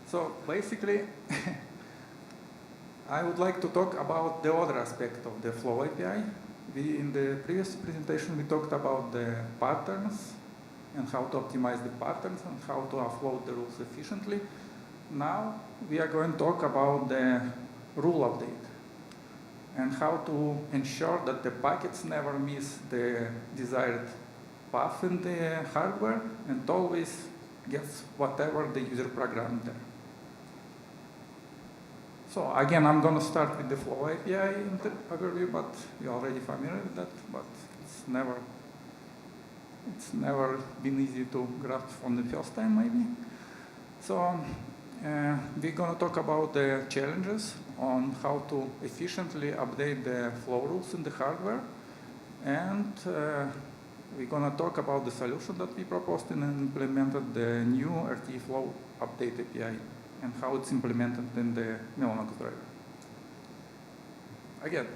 So basically, I would like to talk about the other aspect of the Flow API. In the previous presentation, we talked about the patterns and how to optimize the patterns and how to offload the rules efficiently. Now we are going to talk about the rule update and how to ensure that the packets never miss the desired path in the hardware and always gets whatever the user programmed there. So again, I'm going to start with the Flow API overview, but you're already familiar with that, but it's never been easy to grasp from the first time, maybe. So we're going to talk about the challenges on how to efficiently update the flow rules in the hardware. And we're going to talk about the solution that we proposed and implemented, the new RT Flow Update API, and how it's implemented in the Mellanox driver. Again,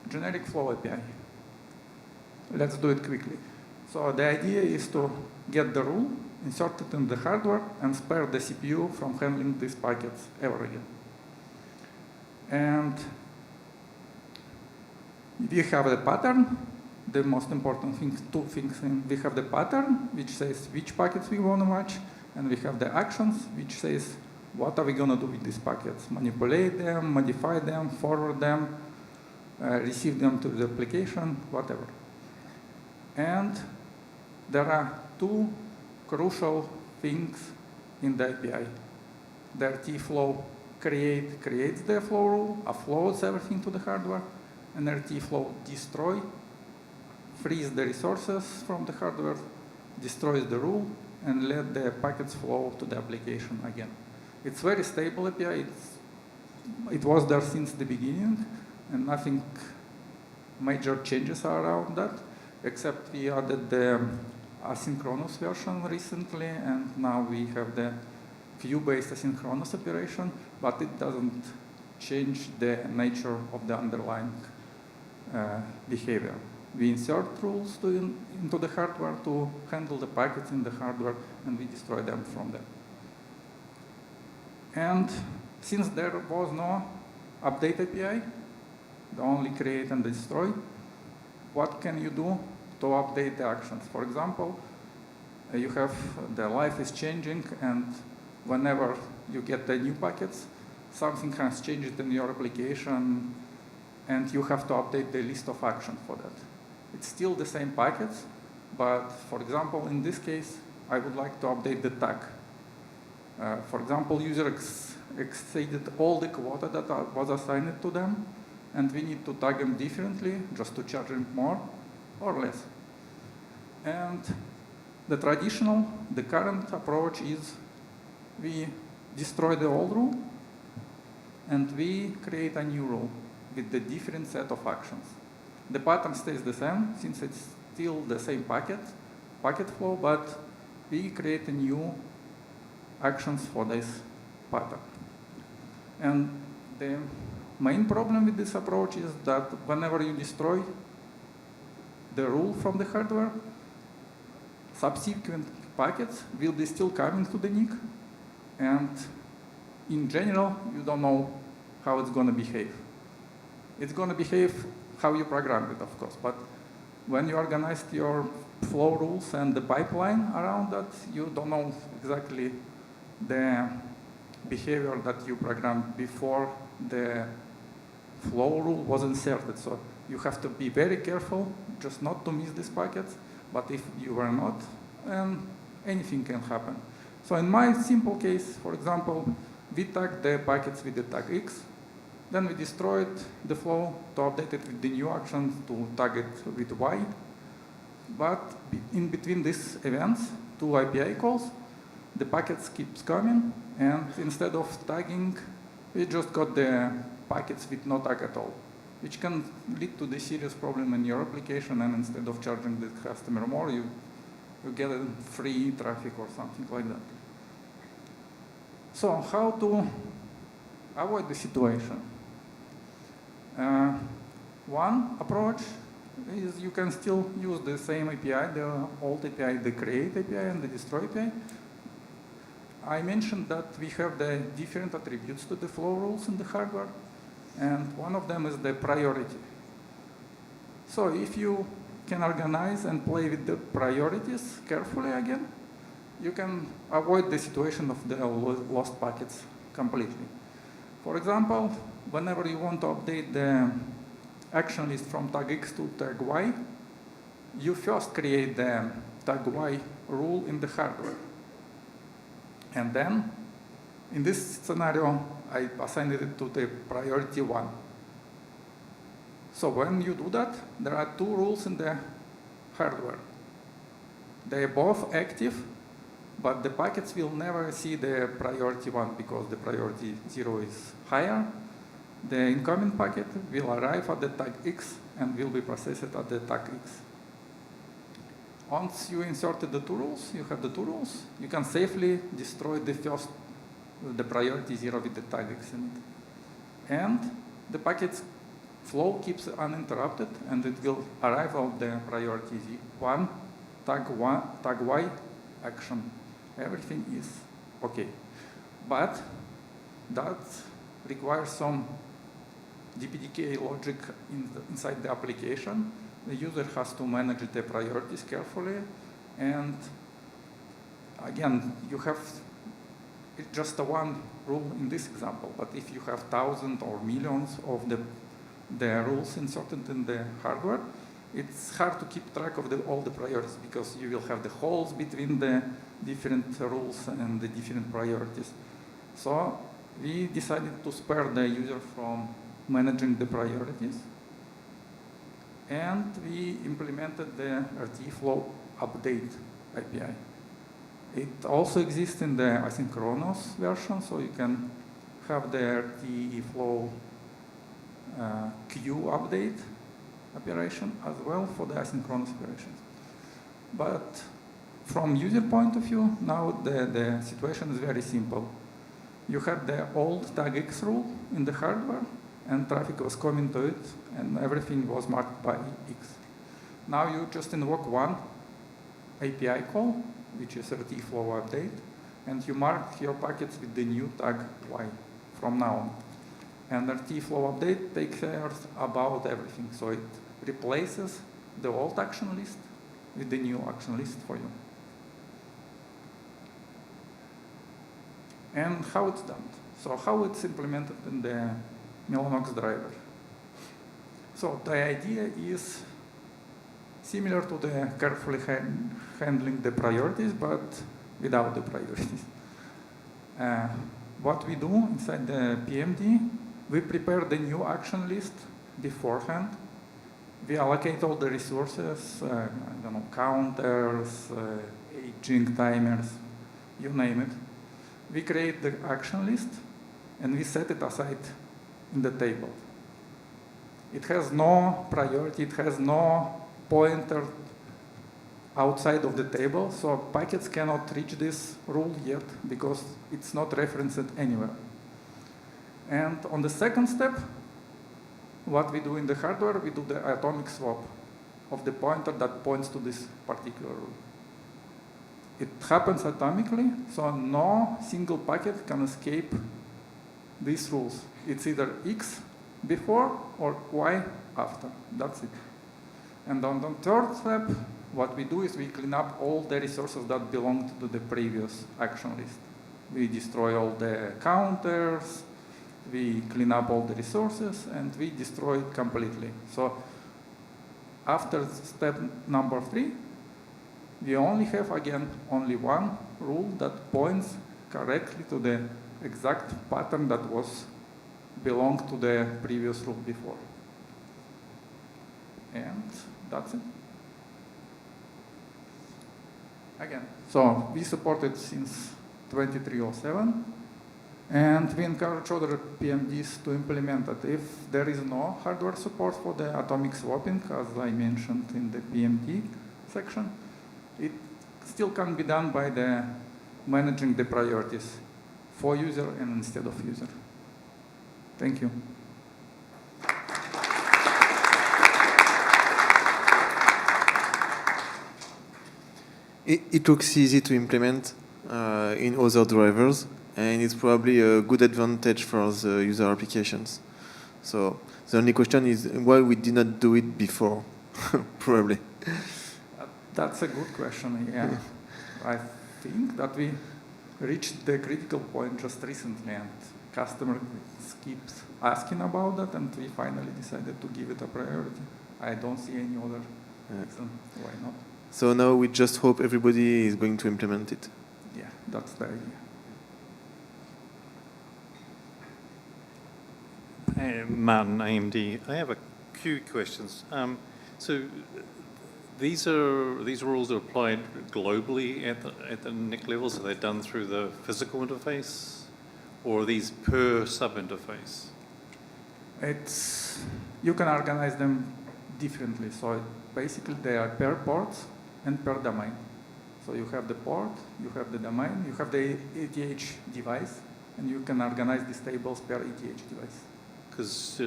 generic Flow API. Let's do it quickly. So the idea is to get the rule, insert it in the hardware, and spare the CPU from handling these packets ever again. And if you have the pattern, the most important things, two things. We have the pattern, which says which packets we want to match, and we have the actions, which says what are we going to do with these packets? Manipulate them, modify them, forward them, receive them to the application, whatever. And there are two crucial things in the API. The RT flow creates the flow rule, offloads everything to the hardware, and RT flow destroy, frees the resources from the hardware, destroys the rule, and let the packets flow to the application again. It's very stable API. It was there since the beginning, and nothing major changes are around that, except we added the asynchronous version recently, and now we have the queue-based asynchronous operation, but it doesn't change the nature of the underlying behavior. We insert rules into the hardware to handle the packets in the hardware, and we destroy them from there. And since there was no update API, the only create and destroy, what can you do to update the actions? For example, you have the life is changing, and whenever you get the new packets, something has changed in your application, and you have to update the list of actions for that. It's still the same packets, but for example, in this case, I would like to update the tag. For example, user exceeded all the quota that was assigned to them, and we need to tag them differently just to charge them more or less. And the current approach is we destroy the old rule, and we create a new rule with the different set of actions. The pattern stays the same, since it's still the same packet flow, but we create a new actions for this pattern. And the main problem with this approach is that whenever you destroy the rule from the hardware, subsequent packets will be still coming to the NIC, and in general, you don't know how it's going to behave. It's going to behave how you program it, of course, but when you organized your flow rules and the pipeline around that, you don't know exactly the behavior that you programmed before the flow rule was inserted. So you have to be very careful just not to miss these packets, but if you are not, anything can happen. So in my simple case, for example, we tagged the packets with the tag X, then we destroyed the flow to update it with the new action to tag it with Y. But in between these events, two API calls, the packets keeps coming, and instead of tagging, we just got the packets with no tag at all, which can lead to the serious problem in your application, and instead of charging the customer more, you get a free traffic or something like that. So how to avoid the situation? One approach is you can still use the same API, the old API, the create API and the destroy API. I mentioned that we have the different attributes to the flow rules in the hardware, and one of them is the priority. So if you can organize and play with the priorities carefully again, you can avoid the situation of the lost packets completely. For example, whenever you want to update the action list from tag X to tag Y, you first create the tag Y rule in the hardware. And then, in this scenario, I assigned it to the priority 1. So when you do that, there are two rules in the hardware. They are both active, but the packets will never see the priority 1 because the priority 0 is higher. The incoming packet will arrive at the tag X and will be processed at the tag X. Once you inserted the two rules, you have the two rules, you can safely destroy the priority 0 with the tag X in it. And the packet's flow keeps uninterrupted, and it will arrive at the priority 1, tag Y action. Everything is okay. But that requires some DPDK logic inside the application. The user has to manage the priorities carefully, and again, you have just one rule in this example, but if you have thousands or millions of the rules inserted in the hardware, it's hard to keep track of all the priorities because you will have the holes between the different rules and the different priorities. So we decided to spare the user from managing the priorities. And we implemented the RT flow update API. It also exists in the asynchronous version, so you can have the RT flow queue update operation as well for the asynchronous operations. But from user point of view, now the situation is very simple. You had the old tag X rule in the hardware, and traffic was coming to it, and everything was marked by X. Now you just invoke one API call, which is RT flow update, and you mark your packets with the new tag Y from now on. And RT flow update takes care about everything. So it replaces the old action list with the new action list for you. And how it's done. So how it's implemented in the Mellanox driver. So the idea is similar to the carefully handling the priorities, but without the priorities. What we do inside the PMD, we prepare the new action list beforehand. We allocate all the resources, I don't know, counters, aging timers, you name it. We create the action list, and we set it aside in the table. It has no priority, it has no pointer outside of the table, so packets cannot reach this rule yet because it's not referenced anywhere. And on the second step, what we do in the hardware, we do the atomic swap of the pointer that points to this particular rule. It happens atomically, so no single packet can escape these rules. It's either X before or Y after. That's it. And on the third step, what we do is we clean up all the resources that belonged to the previous action list. We destroy all the counters, we clean up all the resources, and we destroy it completely. So after step number 3, we only have, again, only one rule that points correctly to the exact pattern that belonged to the previous rule before. And that's it. Again, so we support it since 2307, and we encourage other PMDs to implement it. If there is no hardware support for the atomic swapping, as I mentioned in the PMD section, it still can be done by the managing the priorities for user and instead of user. Thank you. It looks easy to implement. in other drivers, and it's probably a good advantage for the user applications. So the only question is why we did not do it before, probably. That's a good question, yeah. I think that we reached the critical point just recently, and customer keeps asking about that, and we finally decided to give it a priority. I don't see any other reason why not. So now we just hope everybody is going to implement it. Yeah, that's the idea. Hey, Martin, AMD. I have a few questions. So these rules are applied globally at the NIC level, so they're done through the physical interface, or are these per sub-interface? You can organize them differently. So basically they are per ports and per domain. So you have the port, you have the domain, you have the ETH device, and you can organize these tables per ETH device. Because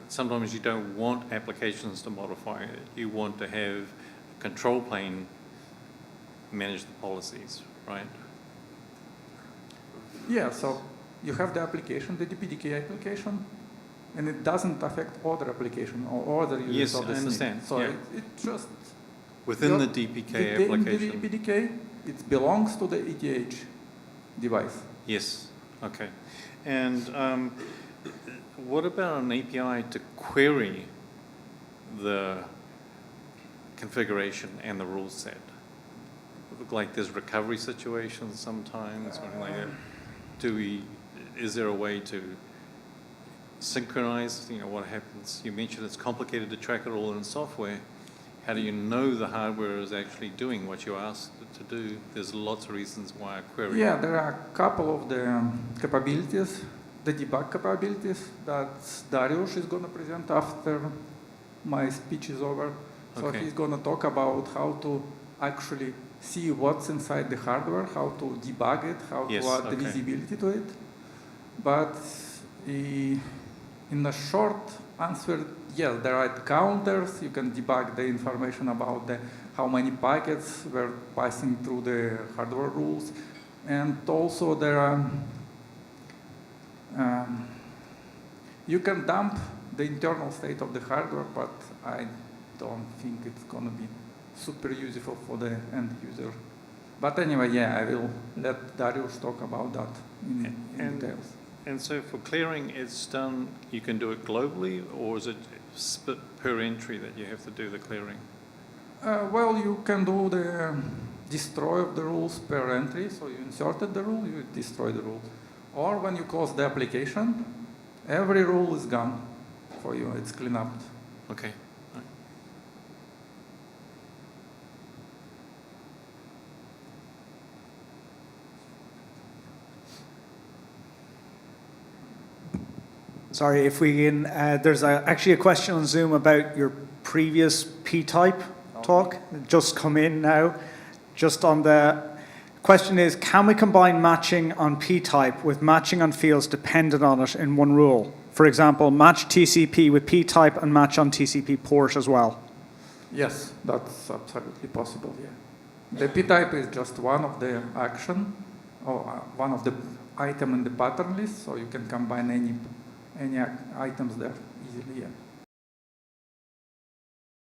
sometimes you don't want applications to modify it. You want to have a control plane manage the policies, right? Yeah, so you have the application, the DPDK application, and it doesn't affect other application or other users of the Yes, I understand. So yeah. it just... Within the DPK application. The DPDK, it belongs to the ETH device. Yes, okay. And what about an API to query the configuration and the rule set? Look like there's recovery situations sometimes, something like that. Is there a way to synchronize, what happens? You mentioned it's complicated to track it all in software. How do you know the hardware is actually doing what you asked it to do? There's lots of reasons why a query. Yeah, there are a couple of the capabilities, the debug capabilities that Dariusz is going to present after my speech is over. So he's going to talk about how to actually see what's inside the hardware, how to debug it, how to add the visibility to it. But in a short answer, yes, there are counters. You can debug the information about how many packets were passing through the hardware rules. And also there are, you can dump the internal state of the hardware, but I don't think it's going to be super useful for the end user. But anyway, yeah, I will let Dariusz talk about that in details. And so for clearing, it's done, you can do it globally, or is it per entry that you have to do the clearing? Well, you can do the destroy of the rules per entry. So you inserted the rule, you destroy the rule. Or when you close the application, every rule is gone for you. It's cleaned up. Okay. Sorry, if we can, there's actually a question on Zoom about your previous P-type talk, just come in now. Just on the question is, can we combine matching on P-type with matching on fields dependent on it in one rule? For example, match TCP with P-type and match on TCP port as well. Yes, that's absolutely possible, yeah. The P-type is just one of the action, or one of the item in the pattern list, so you can combine any items there easily, yeah.